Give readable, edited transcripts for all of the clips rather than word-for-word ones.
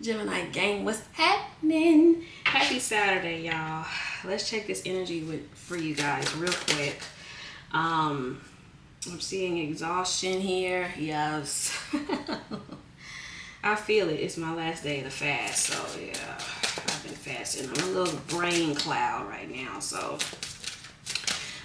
Gemini gang, what's happening? Happy Saturday, y'all. Let's check this energy for you guys real quick. I'm seeing exhaustion here. Yes. I feel it. It's my last day of the fast, so yeah, I've been fasting. I'm a little brain cloud right now, so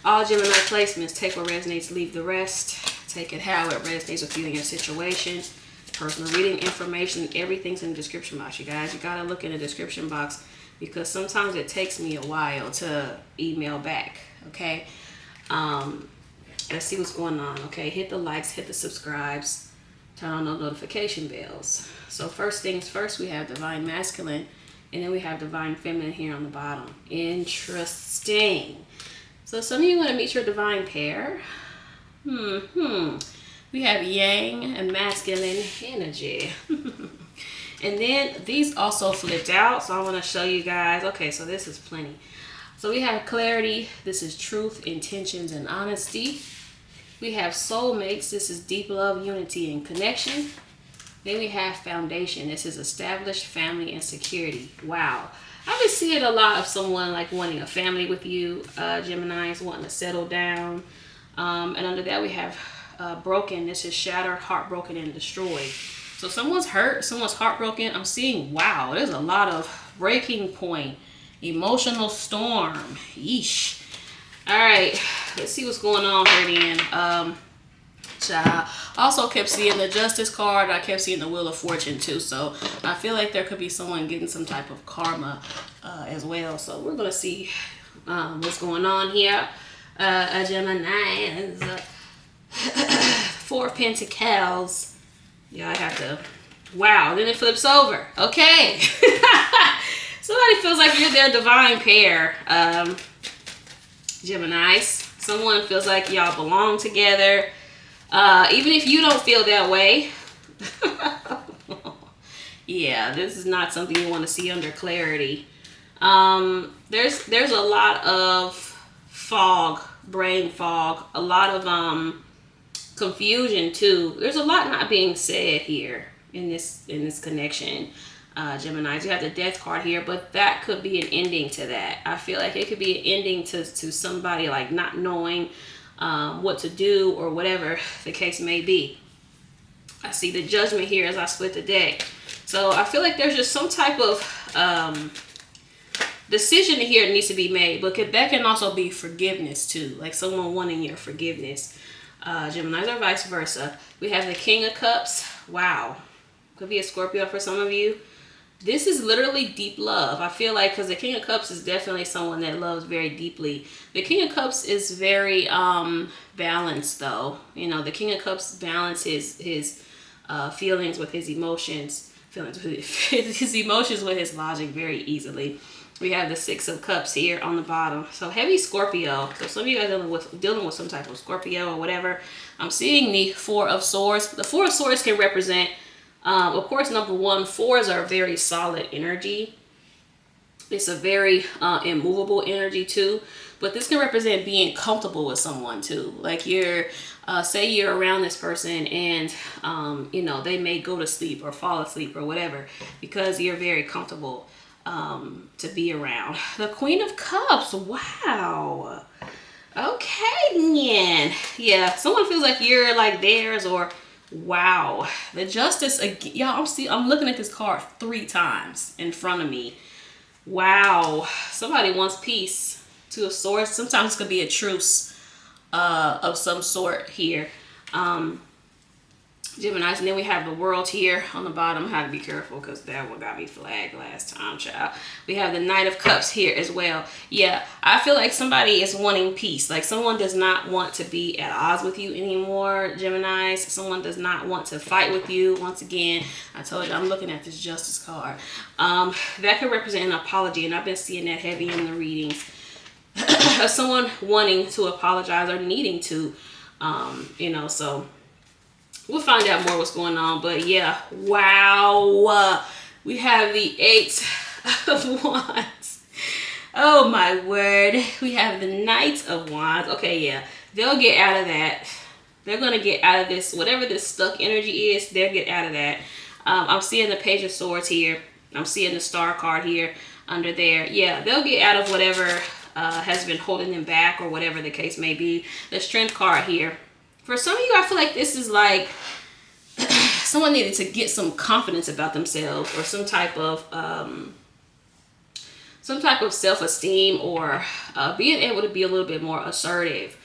all Gemini placements, take what resonates, leave the rest. Take it how it resonates with you and your situation. Personal reading information, everything's in the description box, you guys. You gotta look in the description box because sometimes it takes me a while to email back, okay? Let's see what's going on, okay? Hit the likes, hit the subscribes, turn on those notification bells. So first things first, we have Divine Masculine, and then we have Divine Feminine here on the bottom. Interesting. So some of you want to meet your divine pair. We have Yang and Masculine energy. And then these also flipped out, so I want to show you guys. Okay, so this is plenty. So we have Clarity. This is Truth, Intentions, and Honesty. We have Soulmates. This is Deep Love, Unity, and Connection. Then we have Foundation. This is Established, Family, and Security. Wow. I've been seeing a lot of someone like wanting a family with you, Geminis, wanting to settle down. And under that we have Broken. This is Shattered, Heartbroken, and Destroyed. So someone's hurt, someone's heartbroken. I'm seeing, wow, there's a lot of breaking point, emotional storm. Yeesh. All right, let's see what's going on here then. Child. Also kept seeing the Justice card. I kept seeing the Wheel of Fortune too. So I feel like there could be someone getting some type of karma as well. So we're going to see what's going on here. A Gemini, Four of Pentacles. Yeah, I have to. Wow, then it flips over. Okay. Somebody feels like you're their divine pair. Geminis. Someone feels like y'all belong together. Even if you don't feel that way. Yeah, this is not something you want to see under Clarity. There's a lot of fog, brain fog, a lot of confusion too. There's a lot not being said here in this connection. Geminis, you have the Death card here, but that could be an ending to that. I feel like it could be an ending to somebody like not knowing what to do or whatever the case may be. I see the Judgment here as I split the deck. So I feel like there's just some type of decision here that needs to be made, but that can also be forgiveness too, like someone wanting your forgiveness. Geminis or vice versa. We have the King of Cups. Wow. Could be a Scorpio for some of you. This is literally deep love. I feel like because the King of Cups is definitely someone that loves very deeply. The King of Cups is very balanced though. You know, the King of Cups balances his feelings with his emotions. His emotions with his logic very easily. We have the Six of Cups here on the bottom. So heavy Scorpio. So some of you guys are dealing with some type of Scorpio or whatever. I'm seeing the Four of Swords. The Four of Swords can represent, of course, number one, fours are very solid energy. It's a very immovable energy too. But this can represent being comfortable with someone too. Like you're, say you're around this person and, you know, they may go to sleep or fall asleep or whatever because you're very comfortable to be around. The Queen of Cups. Wow. Okay, man. Yeah, someone feels like you're like theirs, or wow. The Justice, y'all, I'm looking at this card 3 times in front of me. Wow. Somebody wants peace. Two of Swords. Sometimes it could be a truce of some sort here. Geminis, and then we have the World here on the bottom. I have to be careful because that one got me flagged last time, child. We have the Knight of Cups here as well. Yeah, I feel like somebody is wanting peace. Like someone does not want to be at odds with you anymore, Geminis. Someone does not want to fight with you. Once again, I told you I'm looking at this Justice card. That could represent an apology, and I've been seeing that heavy in the readings. Of someone wanting to apologize or needing to, you know, so we'll find out more what's going on. But yeah, wow. We have the Eight of Wands. Oh my word. We have the Knight of Wands. Okay, yeah. They'll get out of that. They're going to get out of this. Whatever this stuck energy is, they'll get out of that. I'm seeing the Page of Swords here. I'm seeing the Star card here under there. Yeah, they'll get out of whatever has been holding them back, or whatever the case may be. The Strength card here. For some of you, I feel like this is like someone needed to get some confidence about themselves, or some type of self-esteem, or being able to be a little bit more assertive,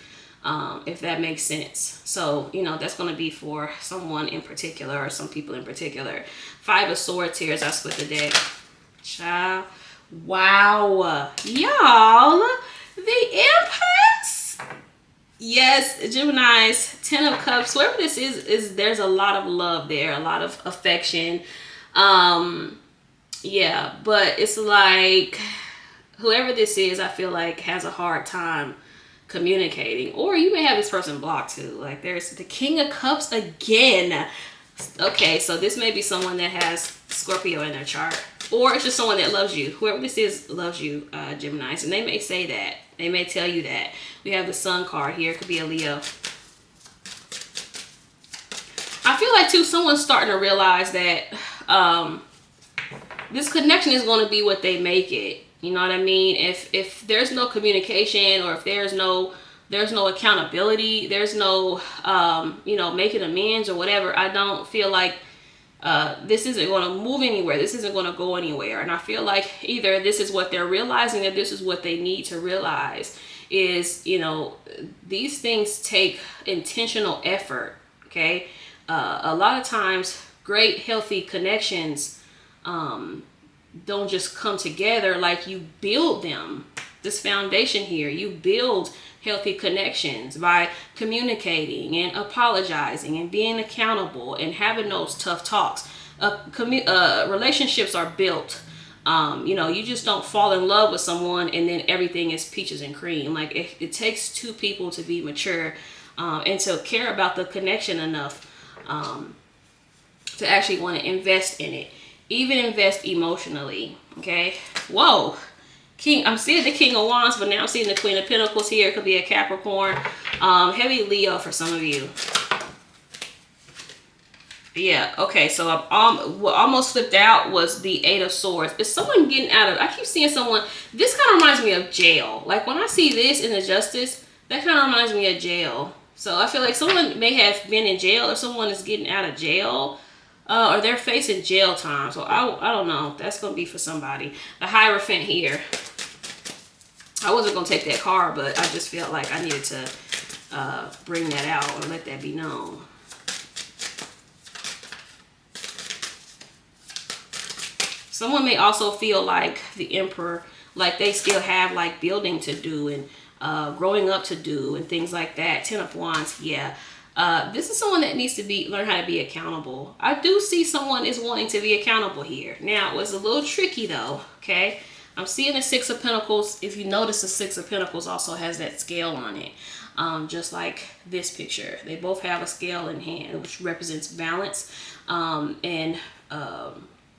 if that makes sense. So, that's going to be for someone in particular, or some people in particular. 5 of Swords here as I split the deck. Child. Wow. Y'all, the Empress. Yes, Gemini's 10 of Cups. Whoever this is there's a lot of love there, a lot of affection. Yeah, but it's like whoever this is, I feel like has a hard time communicating, or you may have this person blocked too. Like, there's the King of Cups again. Okay, so this may be someone that has Scorpio in their chart, or it's just someone that loves you. Whoever this is loves you, Geminis, and they may say that. They may tell you that. We have the Sun card here. It could be a Leo. I feel like too, someone's starting to realize that this connection is going to be what they make it. You know what I mean? If there's no communication, or if there's no accountability, there's no making amends or whatever, I don't feel like this isn't going to move anywhere. This isn't going to go anywhere. And I feel like either this is what they're realizing, or this is what they need to realize is, these things take intentional effort. Okay. A lot of times great, healthy connections, don't just come together. Like, you build them. This foundation here, you build healthy connections by communicating and apologizing and being accountable and having those tough talks. Relationships are built. You just don't fall in love with someone and then everything is peaches and cream. Like, it takes two people to be mature and to care about the connection enough to actually want to invest in it. Even invest emotionally. Okay. Whoa. I'm seeing the King of Wands, but now I'm seeing the Queen of Pentacles here. It could be a Capricorn. Heavy Leo for some of you. Yeah, okay, so what almost flipped out was the 8 of Swords. Is someone getting out of... I keep seeing someone... This kind of reminds me of jail. Like, when I see this in the Justice, that kind of reminds me of jail. So I feel like someone may have been in jail, or someone is getting out of jail. Or they're facing jail time. So I don't know. That's going to be for somebody. The Hierophant here. I wasn't going to take that card, but I just felt like I needed to bring that out, or let that be known. Someone may also feel like the Emperor, like they still have like building to do and growing up to do and things like that. 10 of Wands, yeah. This is someone that needs to learn how to be accountable. I do see someone is wanting to be accountable here. Now, it was a little tricky though, okay? I'm seeing the 6 of Pentacles. If you notice, the 6 of Pentacles also has that scale on it. Just like this picture. They both have a scale in hand, which represents balance and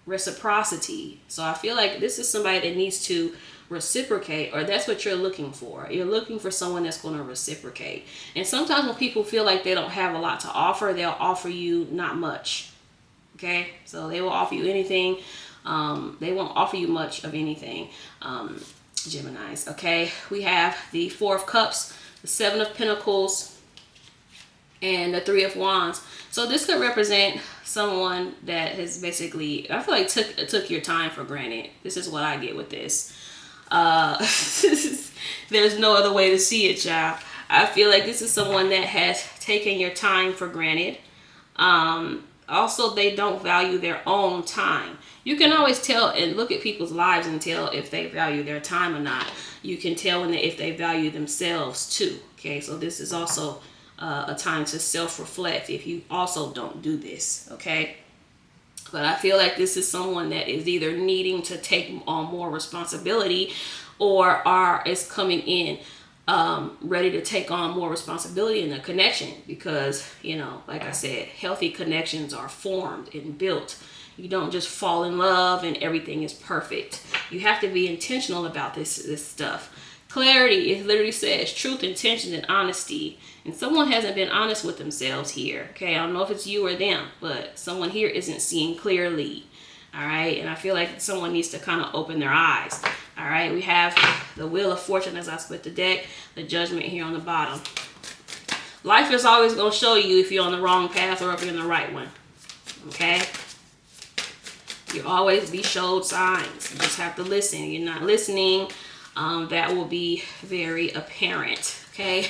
reciprocity. So I feel like this is somebody that needs to reciprocate, or that's what you're looking for. You're looking for someone that's going to reciprocate. And sometimes when people feel like they don't have a lot to offer, they'll offer you not much. Okay, so they will offer you anything. They won't offer you much of anything, Geminis. Okay, we have the 4 of Cups, the 7 of Pentacles, and the 3 of Wands. So this could represent someone that has basically, I feel like took your time for granted. This is what I get with this. There's no other way to see it, y'all. I feel like this is someone that has taken your time for granted. Also, they don't value their own time. You can always tell and look at people's lives and tell if they value their time or not. You can tell if they value themselves too. Okay, so this is also a time to self-reflect if you also don't do this. Okay, but I feel like this is someone that is either needing to take on more responsibility, or is coming in ready to take on more responsibility in the connection, because, like I said, healthy connections are formed and built. You don't just fall in love and everything is perfect. You have to be intentional about this stuff. Clarity, it literally says truth, intention, and honesty. And someone hasn't been honest with themselves here. Okay, I don't know if it's you or them, but someone here isn't seeing clearly. All right, and I feel like someone needs to kind of open their eyes. All right, we have the Wheel of Fortune as I split the deck, the Judgment here on the bottom. Life is always going to show you if you're on the wrong path or if you're in the right one. Okay? You'll always be showed signs. You just have to listen. You're not listening, that will be very apparent. Okay?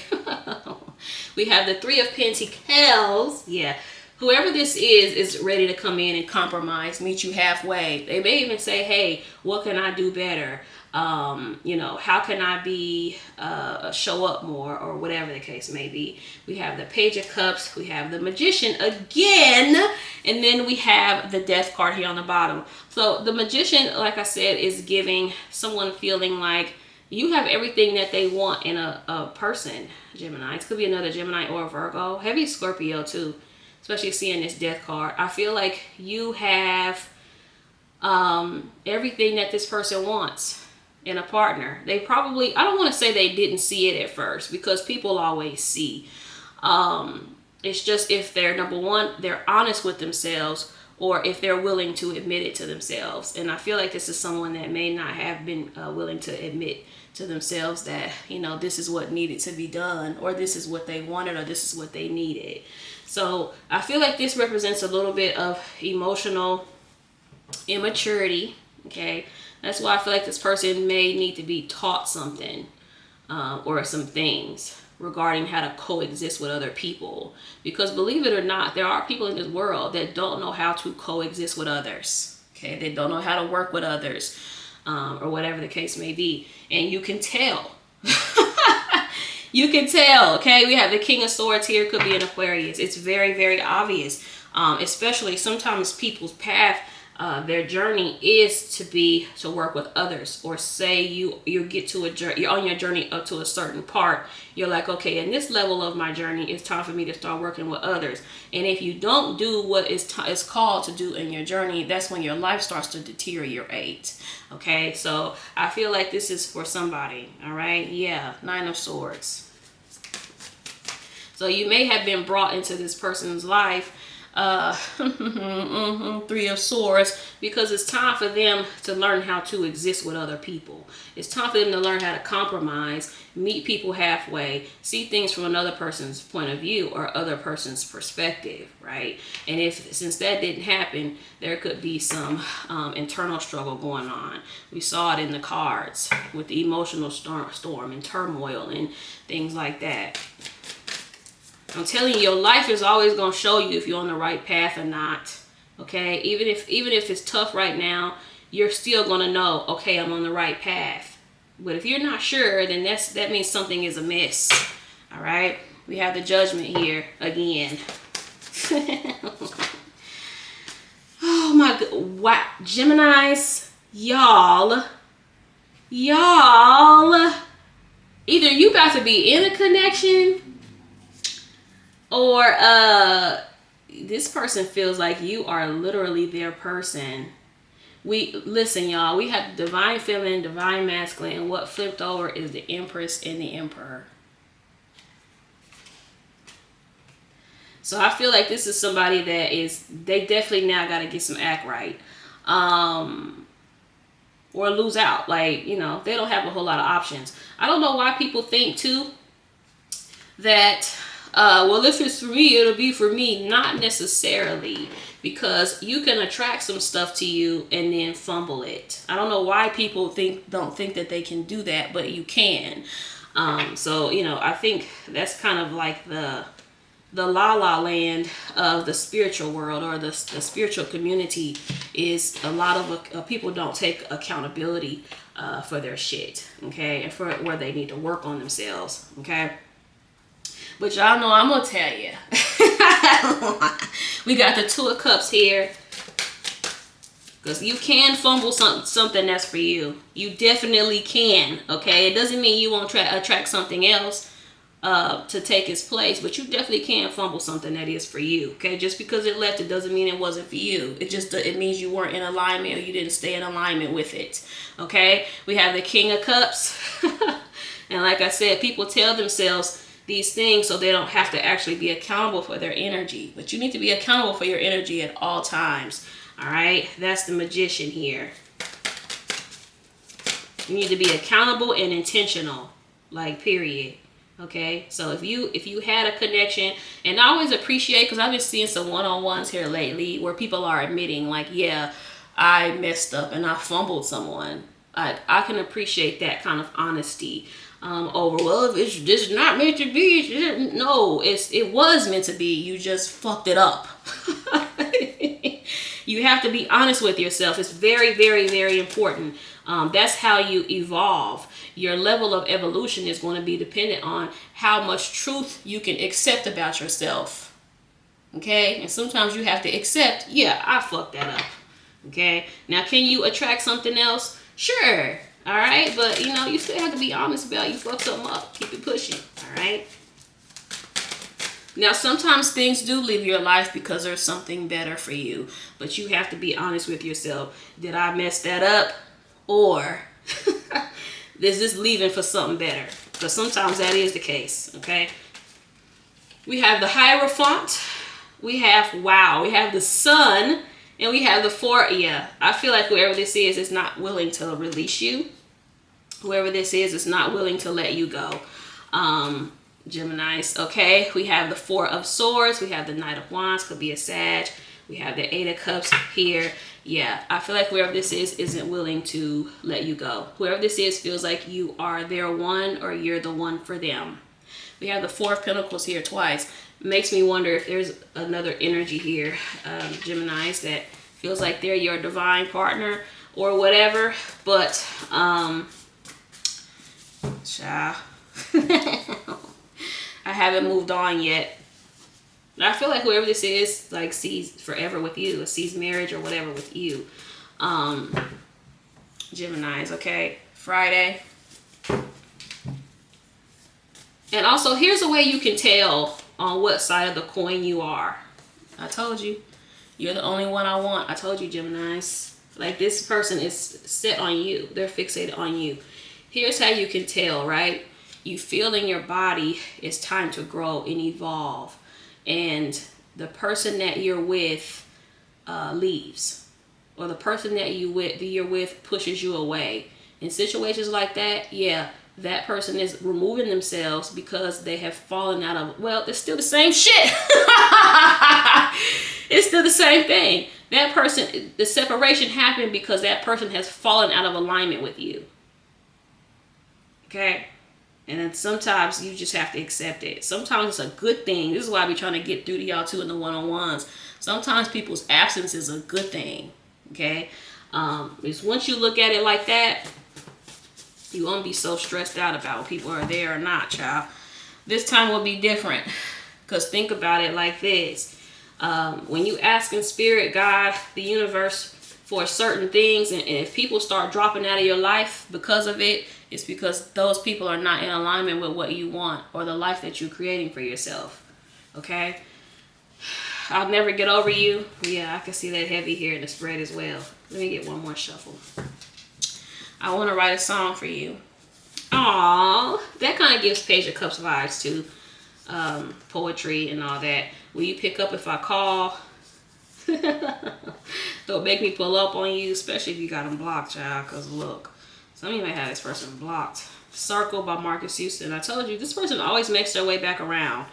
We have the Three of Pentacles. Yeah. Whoever this is ready to come in and compromise, meet you halfway. They may even say, hey, what can I do better? You know, how can I be, show up more, or whatever the case may be. We have the Page of Cups. We have the Magician again. And then we have the Death card here on the bottom. So the Magician, like I said, is giving someone feeling like you have everything that they want in a person, Gemini. It could be another Gemini or a Virgo. Heavy Scorpio too. Especially seeing this Death card. I feel like you have everything that this person wants in a partner. They probably, I don't want to say they didn't see it at first, because people always see. It's just if they're, number one, they're honest with themselves, or if they're willing to admit it to themselves. And I feel like this is someone that may not have been willing to admit to themselves that, you know, this is what needed to be done, or this is what they wanted, or this is what they needed. So I feel like this represents a little bit of emotional immaturity. Okay, that's why I feel like this person may need to be taught something, or some things regarding how to coexist with other people. Because believe it or not, there are people in this world that don't know how to coexist with others. Okay, they don't know how to work with others, or whatever the case may be. And you can tell. You can tell. Okay, we have the King of Swords here. Could be an Aquarius. It's very, very obvious. Especially sometimes people's path, their journey is to work with others, or say you get to you're on your journey up to a certain part. You're like, okay, in this level of my journey, it's time for me to start working with others. And if you don't do what is called to do in your journey, that's when your life starts to deteriorate. Okay, so I feel like this is for somebody. All right, yeah, Nine of Swords. So you may have been brought into this person's life, Three of Swords, because it's time for them to learn how to exist with other people. It's time for them to learn how to compromise, meet people halfway, see things from another person's point of view or other person's perspective, right? And since that didn't happen, there could be some internal struggle going on. We saw it in the cards with the emotional storm and turmoil and things like that. I'm telling you, your life is always going to show you if you're on the right path or not. Okay, even if it's tough right now, you're still going to know, okay, I'm on the right path. But if you're not sure, then that means something is amiss. All right, we have the Judgment here again. Oh my God, wow, Geminis, y'all, either you got to be in a connection, or this person feels like you are literally their person. Listen, y'all, we have Divine Feminine, Divine Masculine, and what flipped over is the Empress and the Emperor. So I feel like this is somebody that they definitely now got to get some act right, or lose out. Like, you know, they don't have a whole lot of options. I don't know why people think too that, well, if it's for me, it'll be for me. Not necessarily, because you can attract some stuff to you and then fumble it. I don't know why people don't think that they can do that, but you can. So, you know, I think that's kind of like the la la land of the spiritual world, or the spiritual community, is a lot of people don't take accountability for their shit, okay, and for where they need to work on themselves, okay. But y'all know I'm gonna tell you. We got the Two of Cups here, because you can fumble something that's for you. You definitely can, okay. It doesn't mean you won't attract something else to take its place, but you definitely can fumble something that is for you, okay. Just because it left, it doesn't mean it wasn't for you. It means you weren't in alignment, or you didn't stay in alignment with it, okay. We have the King of Cups. And like I said, people tell themselves these things so they don't have to actually be accountable for their energy. But you need to be accountable for your energy at all times. All right, that's the Magician here. You need to be accountable and intentional, like period. Okay, so if you had a connection, and I always appreciate, because I've been seeing some one-on-ones here lately where people are admitting like, yeah, I messed up and I fumbled someone. I can appreciate that kind of honesty. Over, well, if it's just not meant to be, no, it was meant to be. You just fucked it up. You have to be honest with yourself. It's very, very, very important. That's how you evolve. Your level of evolution is going to be dependent on how much truth you can accept about yourself. Okay? And sometimes you have to accept, yeah, I fucked that up. Okay? Now, can you attract something else? Sure. All right? But, you still have to be honest about you fucked something up. Keep it pushing. All right? Now, sometimes things do leave your life because there's something better for you. But you have to be honest with yourself. Did I mess that up? Or is this leaving for something better? Because sometimes that is the case. Okay? We have the Hierophant. We have, wow, we have the Sun. And we have the 4. Yeah, I feel like whoever this is not willing to release you. Whoever this is not willing to let you go. Geminis, okay? We have the 4 of Swords. We have the Knight of Wands. Could be a Sag. We have the 8 of Cups here. Yeah, I feel like whoever this is isn't willing to let you go. Whoever this is feels like you are their one or you're the one for them. We have the 4 of Pentacles here twice. Makes me wonder if there's another energy here, Geminis, that feels like they're your divine partner or whatever. But, child, I haven't moved on yet. I feel like whoever this is, like, sees forever with you, or sees marriage or whatever with you. Geminis, okay? Friday. And also, here's a way you can tell on what side of the coin you are. I told you. You're the only one I want. I told you, Geminis. Like, this person is set on you. They're fixated on you. Here's how you can tell, right? You feel in your body it's time to grow and evolve. And the person that you're with leaves. Or the person that you're with pushes you away. In situations like that, yeah, that person is removing themselves because they have fallen out of, well, it's still the same shit. It's still the same thing. That person, the separation happened because that person has fallen out of alignment with you. Okay? And then sometimes you just have to accept it. Sometimes it's a good thing. This is why I be trying to get through to y'all too in the one-on-ones. Sometimes people's absence is a good thing. Okay? It's once you look at it like that, you won't be so stressed out about people are there or not, child. This time will be different. Because think about it like this. When you ask in spirit, God, the universe, for certain things, and if people start dropping out of your life because of it, it's because those people are not in alignment with what you want or the life that you're creating for yourself. Okay? I'll never get over you. Yeah, I can see that heavy here in the spread as well. Let me get one more shuffle. I want to write a song for you. Aww, that kind of gives Page of Cups vibes too. Poetry and all that. Will you pick up if I call? Don't make me pull up on you, especially if you got them blocked, child. Because look, some of you may have this person blocked. Circle by Marcus Houston. I told you, this person always makes their way back around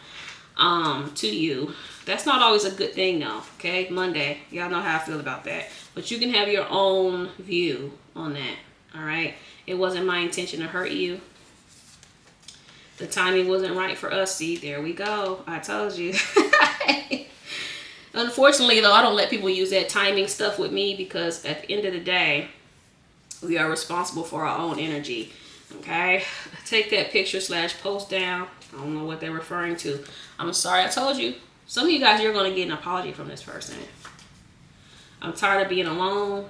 to you. That's not always a good thing though, okay? Monday, y'all know how I feel about that. But you can have your own view on that, all right? It wasn't my intention to hurt you. The timing wasn't right for us. See, there we go. I told you. Unfortunately, though, I don't let people use that timing stuff with me because at the end of the day, we are responsible for our own energy. Okay? Take that picture / post down. I don't know what they're referring to. I'm sorry, I told you. Some of you guys, you're going to get an apology from this person. I'm tired of being alone.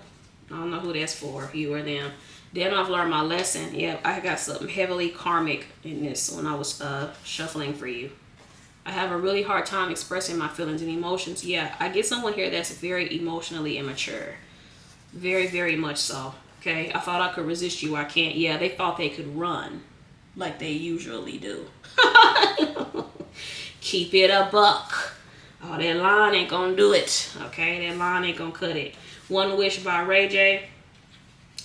I don't know who that's for, you or them. Then I've learned my lesson. Yeah, I got something heavily karmic in this when I was shuffling for you. I have a really hard time expressing my feelings and emotions. Yeah, I get someone here that's very emotionally immature. Very, very much so. Okay, I thought I could resist you. I can't. Yeah, they thought they could run. like they usually do. Keep it a buck. Oh, that line ain't gonna do it. Okay, that line ain't gonna cut it. One Wish by Ray J.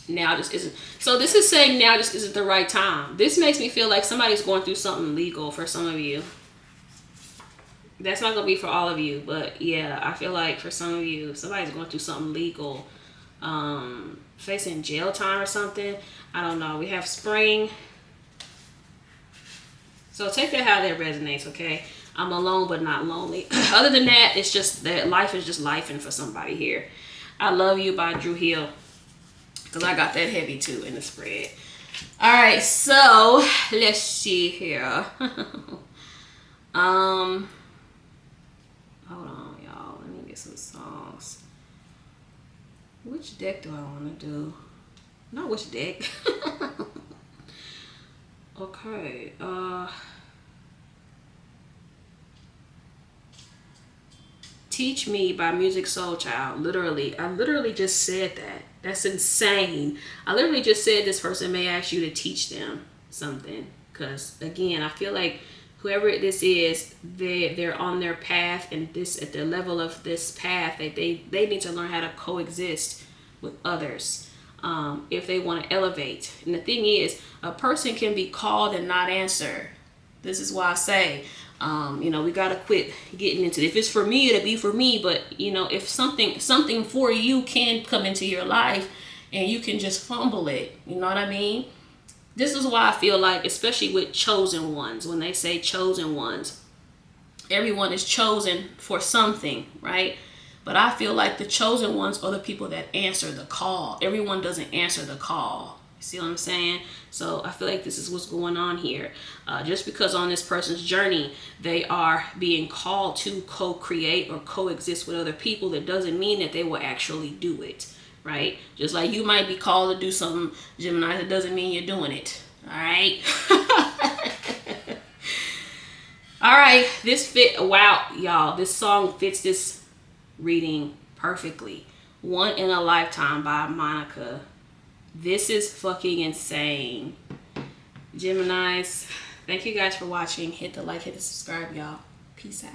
Now just isn't. So this is saying now just isn't the right time. This makes me feel like somebody's going through something legal for some of you. That's not gonna be for all of you, but yeah, I feel like for some of you, somebody's going through something legal, facing jail time or something. I don't know. We have Spring. So take that how that resonates, okay? I'm alone but not lonely. Other than that, it's just that life is just lifing for somebody here. I Love You by Drew Hill, because I got that heavy too in the spread. All right, so let's see here. Hold on, y'all. Let me get some songs. Which deck do I want to do? Not which deck. Okay. Teach Me by Music Soul Child. Literally, I literally just said that. That's insane. I literally just said this person may ask you to teach them something. Because again, I feel like whoever this is, they're on their path, and this at the level of this path, they need to learn how to coexist with others if they want to elevate. And the thing is, a person can be called and not answer. This is why I say, we got to quit getting into it. If it's for me, it'll be for me. But, if something for you can come into your life and you can just fumble it, you know what I mean? This is why I feel like, especially with chosen ones, when they say chosen ones, everyone is chosen for something, right? But I feel like the chosen ones are the people that answer the call. Everyone doesn't answer the call. You see what I'm saying? So I feel like this is what's going on here. Just because on this person's journey, they are being called to co-create or coexist with other people, that doesn't mean that they will actually do it, right? Just like you might be called to do something, Gemini, that doesn't mean you're doing it, all right? All right, wow, y'all, this song fits this reading perfectly. One in a Lifetime by Monica. This is fucking insane. Geminis, thank you guys for watching. Hit the like, hit the subscribe, y'all. Peace out.